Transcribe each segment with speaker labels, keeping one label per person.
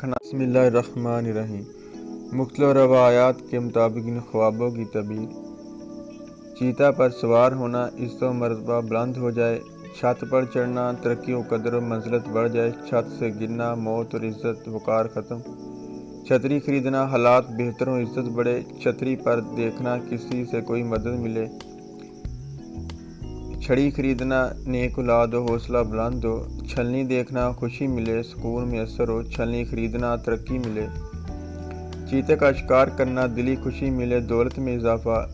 Speaker 1: دیکھنا۔ بسم اللہ الرحمن الرحیم۔ مختلف روایات کے مطابق ان خوابوں کی تعبیر: چیتا پر سوار ہونا، عزت و مرتبہ بلند ہو جائے، چھت پر چڑھنا، ترقی و قدر و منزلت بڑھ جائے، چھت سے گرنا، موت اور عزت وقار ختم، چھتری خریدنا، حالات بہتر ہوں، عزت بڑھے، چھتری پر دیکھنا، کسی سے کوئی مدد ملے، چھڑی خریدنا، نیک اولاد ہو، حوصلہ بلند ہو، چھلنی دیکھنا، خوشی ملے، سکون میسر ہو، چھلنی خریدنا، ترقی ملے، چیتے کا شکار کرنا، دلی خوشی ملے، دولت میں اضافہ،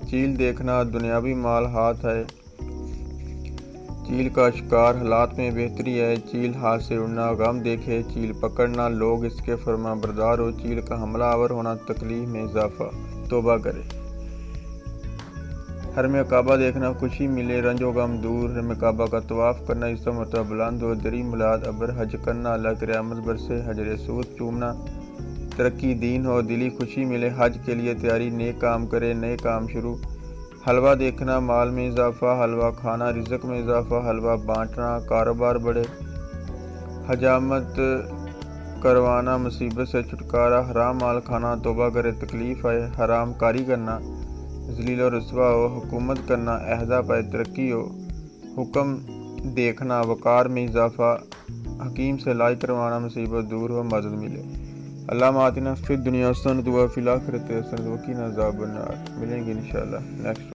Speaker 1: چیل دیکھنا، دنیاوی مال ہاتھ آئے، چیل کا شکار، حالات میں بہتری آئے، چیل ہاتھ سے اڑنا، غم دیکھے، چیل پکڑنا، لوگ اس کے فرما بردار ہو، چیل کا حملہ آور ہونا، تکلیف میں اضافہ، توبہ کرے، حرم کعبہ دیکھنا، خوشی ملے، رنج و غم دور، حرم کعبہ کا طواف کرنا، عزت و مرتبہ بلند ہو، دری میلاد ابر، حج کرنا، اللہ کی رحمت برسے، حجر اسود چومنا، ترقی دین ہو، دلی خوشی ملے، حج کے لیے تیاری، نیک کام کرے، نئے کام شروع، حلوہ دیکھنا، مال میں اضافہ، حلوہ کھانا، رزق میں اضافہ، حلوہ بانٹنا، کاروبار بڑھے، حجامت کروانا، مصیبت سے چھٹکارا، حرام مال کھانا، توبہ کرے، تکلیف آئے، حرام کاری کرنا، ذلیل و رسوا ہو، حکومت کرنا، عہدہ پائے، ترقی ہو، حکم دیکھنا، وقار میں اضافہ، حکیم سے علاج کروانا، مصیبت دور ہو، مدد ملے۔ اللہم آتنا فی الدنیا حسنۃ وفی الآخرۃ حسنۃ وقنا عذاب النار۔ ملیں گے انشاءاللہ نیکسٹ